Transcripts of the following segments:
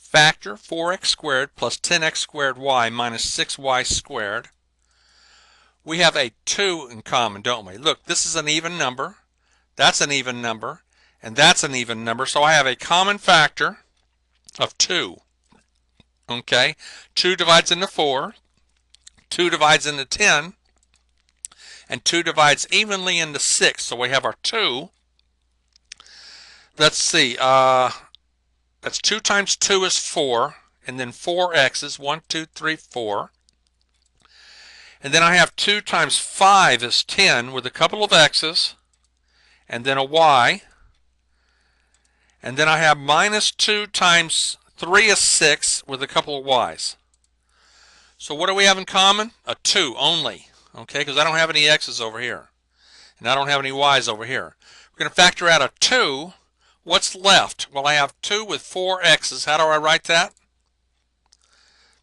factor 4x squared plus 10x squared y minus 6y squared. We have a 2 in common, don't we? Look, this is an even number, that's an even number, and that's an even number, so I have a common factor of 2. Okay, 2 divides into 4, 2 divides into 10, and 2 divides evenly into 6, so we have our 2. Let's see, that's 2 times 2 is 4, and then 4 x's, 1, 2, 3, 4. And then I have 2 times 5 is 10 with a couple of x's, and then a y. And then I have minus 2 times 3 is 6 with a couple of y's. So what do we have in common? A 2 only, okay, because I don't have any x's over here. And I don't have any y's over here. We're going to factor out a 2. What's left? Well, I have 2 with 4 x's. How do I write that?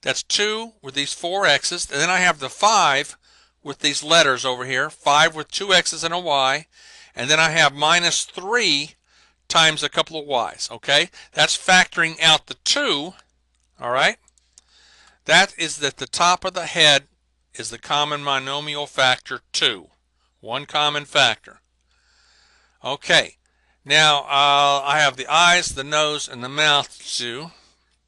That's 2 with these 4 x's. And then I have the 5 with these letters over here. 5 with 2 x's and a y. And then I have minus 3 times a couple of y's. Okay? That's factoring out the 2. All right? That is at the top of the head is the common monomial factor 2. One common factor. Okay. Now, I have the eyes, the nose, and the mouth too.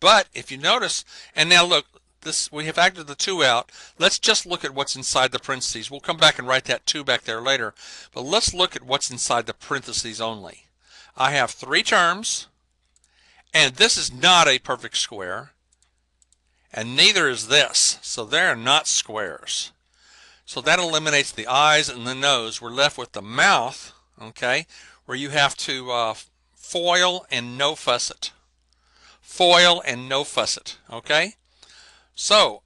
But if you notice, and now look, this we have factored the 2 out. Let's just look at what's inside the parentheses. We'll come back and write that 2 back there later. But let's look at what's inside the parentheses only. I have 3 terms, and this is not a perfect square, and neither is this. So they're not squares. So that eliminates the eyes and the nose. We're left with the mouth, okay, where you have to FOIL and no fuss it. FOIL and no fuss it, okay? So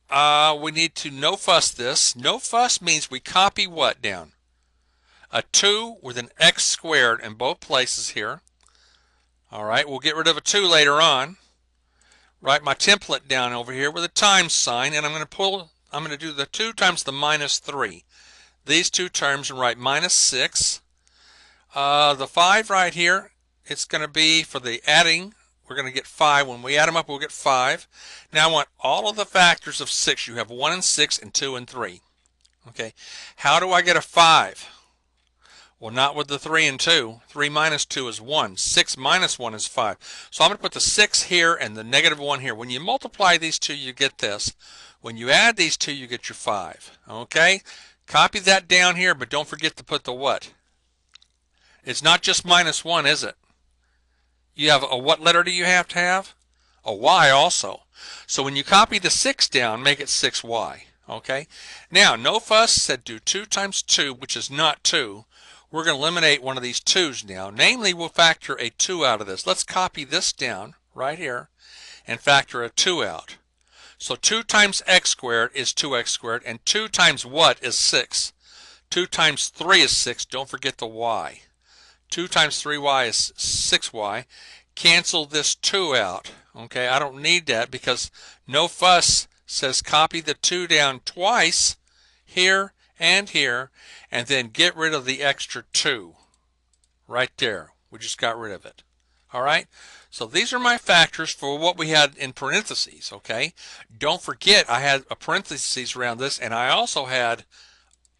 we need to no fuss this. No fuss means we copy what down? A 2 with an x squared in both places here. All right, we'll get rid of a 2 later on. Write my template down over here with a times sign, and I'm going to do the 2 times the minus 3. These two terms and write minus 6. The 5 right here, it's going to be for the adding. We're going to get 5. When we add them up, we'll get 5. Now I want all of the factors of 6. You have 1 and 6 and 2 and 3. Okay, how do I get a 5? Well, not with the 3 and 2. 3 minus 2 is 1. 6 minus 1 is 5. So I'm going to put the 6 here and the negative 1 here. When you multiply these two, you get this. When you add these two, you get your 5. Okay? Copy that down here, but don't forget to put the what? It's not just minus 1, is it? You have a what letter do you have to have? A y also. So when you copy the 6 down, make it 6y. Okay? Now, no fuss said do 2 times 2, which is not 2. We're going to eliminate one of these 2's now. Namely, we'll factor a 2 out of this. Let's copy this down right here and factor a 2 out. So 2 times x squared is 2x squared, and 2 times what is 6? 2 times 3 is 6. Don't forget the y. 2 times 3y is 6y. Cancel this 2 out. Okay, I don't need that because no fuss says copy the 2 down twice here and here, and then get rid of the extra 2 right there. We just got rid of it. All right, so these are my factors for what we had in parentheses. Okay, don't forget I had a parentheses around this, and I also had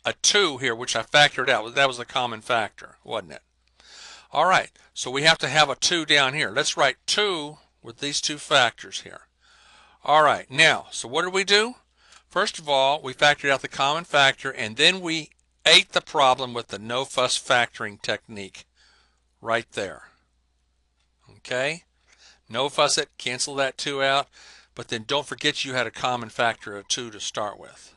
a 2 here, which I factored out. That was a common factor, wasn't it? All right, so we have to have a 2 down here. Let's write 2 with these 2 factors here. All right, now, so what did we do? First of all, we factored out the common factor, and then we ate the problem with the no fuss factoring technique right there. Okay, no fuss it, cancel that 2 out, but then don't forget you had a common factor of 2 to start with.